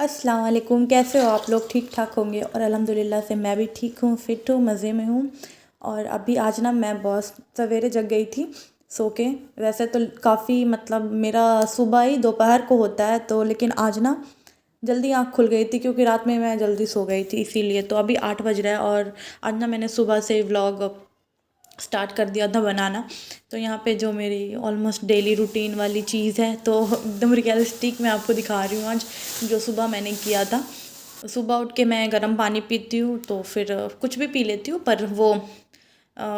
अस्सलाम वालेकुम। कैसे हो आप लोग? ठीक ठाक होंगे और अल्हम्दुलिल्लाह से मैं भी ठीक हूँ, फ़िट हूँ, मज़े में हूँ। और अभी आज ना मैं बहुत सवेरे जग गई थी सो के। वैसे तो काफ़ी मतलब मेरा सुबह ही दोपहर को होता है, तो लेकिन आज ना जल्दी आँख खुल गई थी क्योंकि रात में मैं जल्दी सो गई थी इसीलिए। तो अभी 8 बज रहा है और आज ना मैंने सुबह से व्लॉग स्टार्ट कर दिया था बनाना। तो यहाँ पे जो मेरी ऑलमोस्ट डेली रूटीन वाली चीज़ है, तो एकदम रियलिस्टिक मैं आपको दिखा रही हूँ आज, जो सुबह मैंने किया था। सुबह उठ के मैं गर्म पानी पीती हूँ, तो फिर कुछ भी पी लेती हूँ, पर वो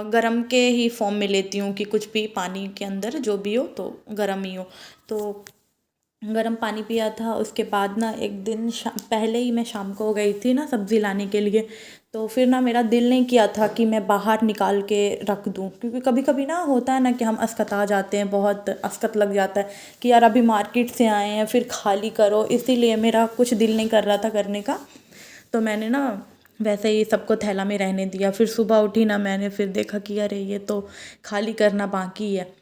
गर्म के ही फॉर्म में लेती हूँ कि कुछ भी पानी के अंदर जो भी हो तो गर्म ही हो। तो गर्म पानी पिया था। उसके बाद ना एक दिन पहले ही मैं शाम को गई थी ना सब्ज़ी लाने के लिए। तो फिर ना मेरा दिल नहीं किया था कि मैं बाहर निकाल के रख दूँ, क्योंकि कभी कभी ना होता है ना कि हम अस्कता जाते हैं, बहुत अस्कत लग जाता है कि यार अभी मार्केट से आए हैं फिर खाली करो, इसीलिए मेरा कुछ दिल नहीं कर रहा था करने का। तो मैंने ना वैसे ही सबको थैला में रहने दिया। फिर सुबह उठी ना, मैंने फिर देखा कि अरे ये तो खाली करना बाकी है।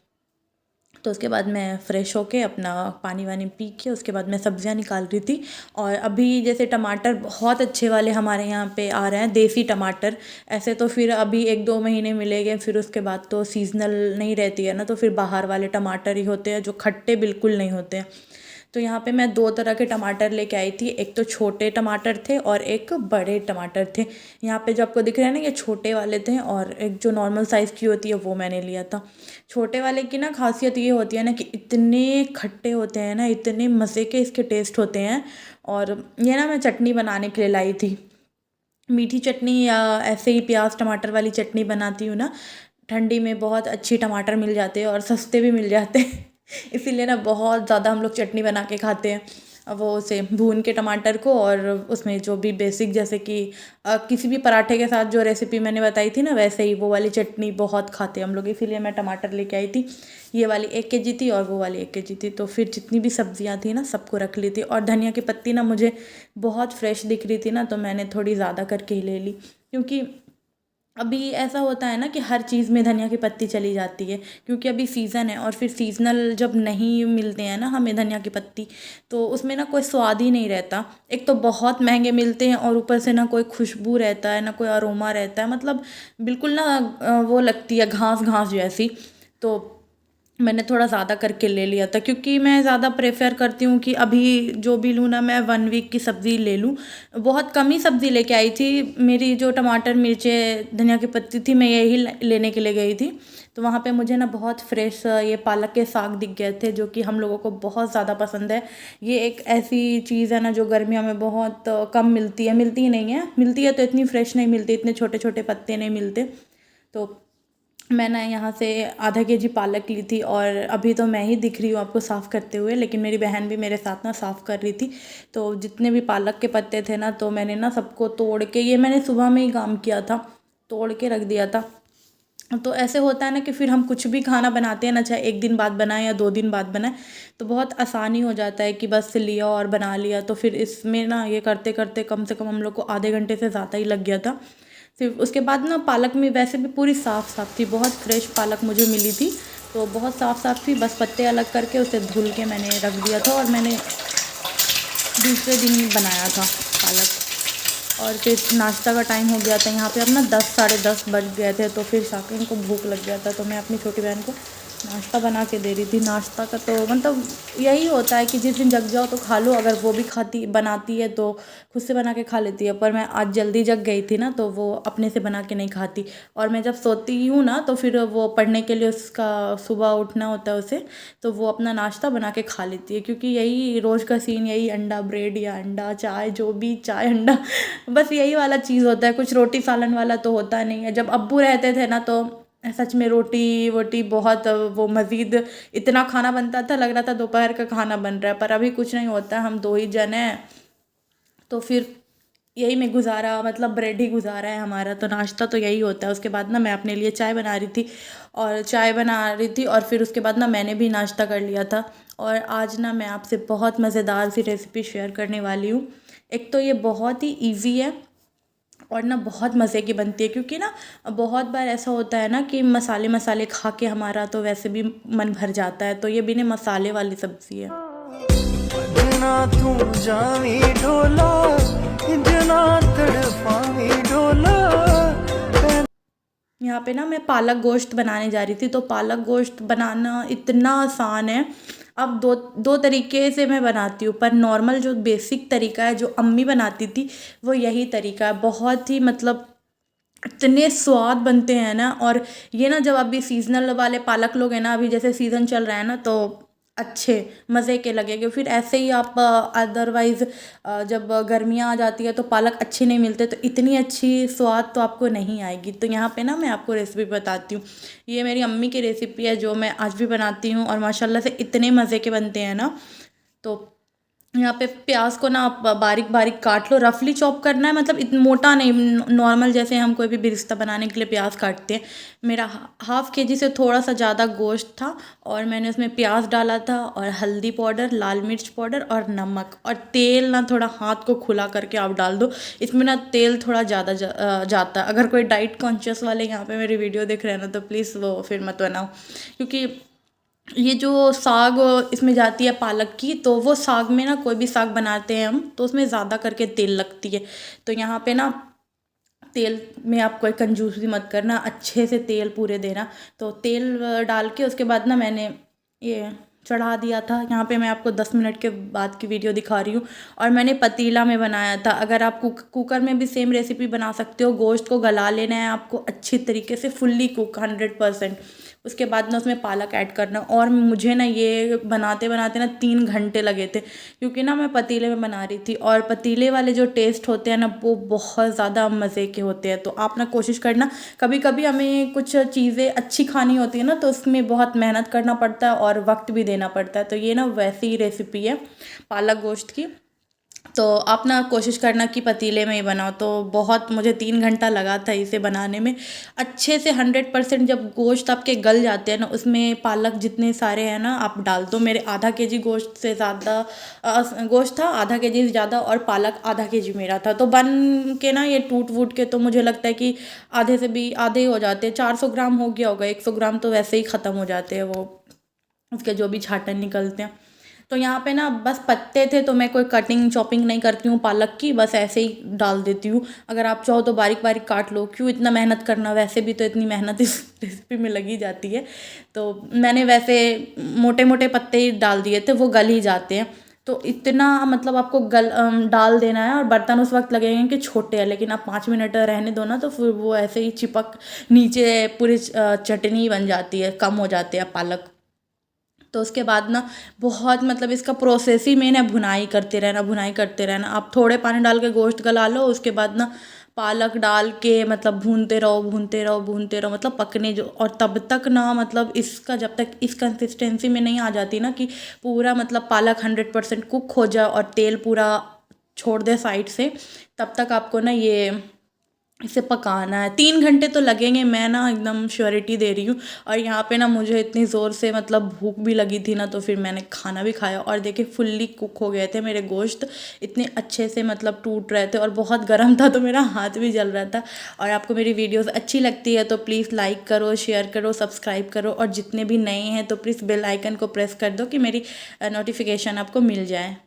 तो उसके बाद मैं फ़्रेश होके अपना पानी वानी पी के उसके बाद मैं सब्ज़ियाँ निकाल रही थी। और अभी जैसे टमाटर बहुत अच्छे वाले हमारे यहाँ पे आ रहे हैं, देसी टमाटर। ऐसे तो फिर अभी 1-2 महीने मिलेंगे, फिर उसके बाद तो सीज़नल नहीं रहती है ना, तो फिर बाहर वाले टमाटर ही होते हैं जो खट्टे बिल्कुल नहीं होते हैं। तो यहाँ पे मैं 2 तरह के टमाटर लेके आई थी। एक तो छोटे टमाटर थे और एक बड़े टमाटर थे। यहाँ पे जो आपको दिख रहे हैं ना, ये छोटे वाले थे, और एक जो नॉर्मल साइज़ की होती है वो मैंने लिया था। छोटे वाले की ना खासियत ये होती है ना कि इतने खट्टे होते हैं ना, इतने मज़े के इसके टेस्ट होते हैं। और ये ना मैं चटनी बनाने के लिए लाई थी, मीठी चटनी, या ऐसे ही प्याज टमाटर वाली चटनी बनाती हूँ ना। ठंडी में बहुत अच्छी टमाटर मिल जाते हैं और सस्ते भी मिल जाते हैं इसीलिए ना बहुत ज़्यादा हम लोग चटनी बना के खाते हैं। वो उसे भून के टमाटर को, और उसमें जो भी बेसिक जैसे कि किसी भी पराठे के साथ जो रेसिपी मैंने बताई थी ना, वैसे ही वो वाली चटनी बहुत खाते हैं हम लोग, इसीलिए मैं टमाटर लेके आई थी। ये वाली 1 kg थी और वो वाली 1 kg थी। तो फिर जितनी भी सब्जियां थी ना सबको रख ली थी। और धनिया की पत्ती ना मुझे बहुत फ्रेश दिख रही थी ना, तो मैंने थोड़ी ज़्यादा करके ही ले ली, क्योंकि अभी ऐसा होता है ना कि हर चीज़ में धनिया की पत्ती चली जाती है, क्योंकि अभी सीज़न है। और फिर सीज़नल जब नहीं मिलते हैं ना हमें धनिया की पत्ती, तो उसमें ना कोई स्वाद ही नहीं रहता। एक तो बहुत महंगे मिलते हैं और ऊपर से ना कोई खुशबू रहता है ना कोई अरोमा रहता है, मतलब बिल्कुल ना वो लगती है घास घास जैसी। तो मैंने थोड़ा ज़्यादा करके ले लिया था, क्योंकि मैं ज़्यादा प्रेफर करती हूँ कि अभी जो भी लूँ ना मैं 1 वीक की सब्ज़ी ले लूँ। बहुत कम ही सब्ज़ी लेके आई थी। मेरी जो टमाटर मिर्चें धनिया की पत्ती थी, मैं यही लेने के लिए गई थी। तो वहाँ पे मुझे ना बहुत फ्रेश ये पालक के साग दिख गए थे, जो कि हम लोगों को बहुत ज़्यादा पसंद है। ये एक ऐसी चीज़ है ना जो गर्मियों में बहुत कम मिलती है, मिलती ही नहीं है, मिलती है तो इतनी फ्रेश नहीं मिलती, इतने छोटे छोटे पत्ते नहीं मिलते। तो मैंने यहाँ से ½ kg पालक ली थी, और अभी तो मैं ही दिख रही हूँ आपको साफ़ करते हुए, लेकिन मेरी बहन भी मेरे साथ ना साफ़ कर रही थी। तो जितने भी पालक के पत्ते थे ना, तो मैंने ना सबको तोड़ के, ये मैंने सुबह में ही काम किया था, तोड़ के रख दिया था। तो ऐसे होता है ना कि फिर हम कुछ भी खाना बनाते हैं ना, चाहे 1 दिन बाद बनाएं या 2 दिन बाद बनाएं, तो बहुत आसानी हो जाता है कि बस लिया और बना लिया। तो फिर इसमें ना ये करते करते कम से कम हम लोग को ½ घंटे से ज़्यादा ही लग गया था। फिर उसके बाद ना पालक में वैसे भी पूरी साफ़ साफ़ थी, बहुत फ्रेश पालक मुझे मिली थी। तो बहुत साफ़ साफ़ थी, बस पत्ते अलग करके उसे धुल के मैंने रख दिया था, और मैंने दूसरे दिन ही बनाया था पालक। और फिर नाश्ता का टाइम हो गया था यहाँ पे, अब ना 10 साढ़े 10 बज गए थे। तो फिर शाकिन को भूख लग गया था, तो मैं अपनी छोटी बहन को नाश्ता बना के दे रही थी। नाश्ता का तो मतलब यही होता है कि जिस दिन जग जाओ तो खा लो, अगर वो भी खाती बनाती है तो खुद से बना के खा लेती है। पर मैं आज जल्दी जग गई थी ना, तो वो अपने से बना के नहीं खाती। और मैं जब सोती हूँ ना, तो फिर वो पढ़ने के लिए उसका सुबह उठना होता है उसे, तो वो अपना नाश्ता बना के खा लेती है। क्योंकि यही रोज़ का सीन, यही अंडा ब्रेड या अंडा चाय, जो भी चाय अंडा बस यही वाला चीज़ होता है, कुछ रोटी सालन वाला तो होता नहीं है। जब अब्बू रहते थे ना, तो सच में रोटी वोटी बहुत वो मज़ीद इतना खाना बनता था, लग रहा था दोपहर का खाना बन रहा है। पर अभी कुछ नहीं होता, हम 2 ही जन हैं, तो फिर यही में गुजारा, मतलब ब्रेड ही गुजारा है हमारा। तो नाश्ता तो यही होता है। उसके बाद ना मैं अपने लिए चाय बना रही थी, और फिर उसके बाद ना मैंने भी नाश्ता कर लिया था। और आज ना मैं आपसे बहुत मज़ेदार सी रेसिपी शेयर करने वाली हूँ। एक तो ये बहुत ही ईजी है, और ना बहुत मज़े की बनती है, क्योंकि ना बहुत बार ऐसा होता है ना कि मसाले मसाले खा के हमारा तो वैसे भी मन भर जाता है, तो ये बिना मसाले वाली सब्ज़ी है। ना तू जावी ढोला जना तड़पावी ढोला। यहाँ पे ना मैं पालक गोश्त बनाने जा रही थी, तो पालक गोश्त बनाना इतना आसान है। अब दो दो तरीके से मैं बनाती हूँ, पर नॉर्मल जो बेसिक तरीका है जो अम्मी बनाती थी वो यही तरीका है। बहुत ही मतलब इतने स्वाद बनते हैं ना। और ये ना जब अभी सीजनल वाले पालक लोग हैं ना, अभी जैसे सीज़न चल रहा है ना, तो अच्छे मज़े के लगेंगे। फिर ऐसे ही आप अदरवाइज़ जब गर्मियाँ आ जाती है तो पालक अच्छे नहीं मिलते, तो इतनी अच्छी स्वाद तो आपको नहीं आएगी। तो यहाँ पे ना मैं आपको रेसिपी बताती हूँ। ये मेरी अम्मी की रेसिपी है जो मैं आज भी बनाती हूँ, और माशाल्लाह से इतने मज़े के बनते हैं ना। तो यहाँ पे प्याज को ना आप बारीक बारीक काट लो, रफली चॉप करना है, मतलब इतना मोटा नहीं, नॉर्मल जैसे हम कोई भी बिरिस्ता बनाने के लिए प्याज काटते हैं। मेरा 1/2 kg से थोड़ा सा ज़्यादा गोश्त था, और मैंने उसमें प्याज डाला था, और हल्दी पाउडर, लाल मिर्च पाउडर और नमक, और तेल ना थोड़ा हाथ को खुला करके आप डाल दो। इसमें ना तेल थोड़ा ज़्यादा जाता है। अगर कोई डाइट कॉन्शियस वाले यहाँ पे मेरी वीडियो देख रहे हैं ना, तो प्लीज़ वो फिर मत बनाओ, क्योंकि ये जो साग इसमें जाती है पालक की, तो वो साग में ना कोई भी साग बनाते हैं हम, तो उसमें ज़्यादा करके तेल लगती है। तो यहाँ पे ना तेल में आप कोई कंजूसी मत करना, अच्छे से तेल पूरे देना। तो तेल डाल के उसके बाद ना मैंने ये चढ़ा दिया था। यहाँ पे मैं आपको 10 मिनट के बाद की वीडियो दिखा रही हूँ, और मैंने पतीला में बनाया था। अगर आप कुकर में भी सेम रेसिपी बना सकते हो। गोश्त को गला लेना है आपको अच्छी तरीके से, फुल्ली कुक 100%। उसके बाद ना उसमें पालक ऐड करना। और मुझे ना ये बनाते बनाते ना 3 घंटे लगे थे, क्योंकि ना मैं पतीले में बना रही थी, और पतीले वाले जो टेस्ट होते हैं ना वो बहुत ज़्यादा मज़े के होते हैं। तो आप ना कोशिश करना, कभी कभी हमें कुछ चीज़ें अच्छी खानी होती है ना, तो उसमें बहुत मेहनत करना पड़ता है और वक्त भी देना पड़ता है। तो ये ना वैसी ही रेसिपी है पालक गोश्त की। तो आप ना कोशिश करना कि पतीले में ही बनाओ। तो बहुत मुझे 3 घंटा लगा था इसे बनाने में। अच्छे से 100% जब गोश्त आपके गल जाते हैं ना, उसमें पालक जितने सारे हैं ना आप डाल दो। मेरे 1/2 kg गोश्त से ज़्यादा गोश्त था, 1/2 kg से ज़्यादा, और पालक 1/2 kg मेरा था। तो बन के ना ये टूट वूट के तो मुझे लगता है कि आधे से भी आधे ही हो जाते हैं। 400 ग्राम हो गया होगा, 100 ग्राम तो वैसे ही ख़त्म हो जाते हैं वो, उसके जो भी छाटन निकलते हैं। तो यहाँ पे ना बस पत्ते थे, तो मैं कोई कटिंग चॉपिंग नहीं करती हूँ पालक की, बस ऐसे ही डाल देती हूँ। अगर आप चाहो तो बारीक बारीक काट लो, क्यों इतना मेहनत करना, वैसे भी तो इतनी मेहनत इस रेसिपी में लगी जाती है। तो मैंने वैसे मोटे मोटे पत्ते ही डाल दिए थे, वो गल ही जाते हैं। तो इतना मतलब आपको डाल देना है, और बर्तन उस वक्त लगेंगे कि छोटे हैं, लेकिन आप 5 मिनट रहने दो ना, तो फिर वो ऐसे ही चिपक नीचे पूरी चटनी बन जाती है, कम हो जाते हैं पालक। तो उसके बाद ना बहुत मतलब इसका प्रोसेस ही मेन है, भुनाई करते रहना, भुनाई करते रहना। आप थोड़े पानी डाल के गोश्त गला लो, उसके बाद ना पालक डाल के मतलब भूनते रहो, भूनते रहो, भूनते रहो, मतलब पकने जो। और तब तक ना मतलब इसका जब तक इस कंसिस्टेंसी में नहीं आ जाती ना कि पूरा मतलब पालक 100% कुक हो जाए और तेल पूरा छोड़ दे साइड से, तब तक आपको ना ये इसे पकाना है। 3 घंटे तो लगेंगे, मैं ना एकदम श्योरिटी दे रही हूँ। और यहाँ पे ना मुझे इतनी ज़ोर से मतलब भूख भी लगी थी ना, तो फिर मैंने खाना भी खाया, और देखिए फुल्ली कुक हो गए थे मेरे गोश्त, इतने अच्छे से मतलब टूट रहे थे, और बहुत गर्म था तो मेरा हाथ भी जल रहा था। और आपको मेरी वीडियोस अच्छी लगती है तो प्लीज़ लाइक करो, शेयर करो, सब्सक्राइब करो, और जितने भी नए हैं तो प्लीज़ बेल आइकन को प्रेस कर दो कि मेरी नोटिफिकेशन आपको मिल जाए।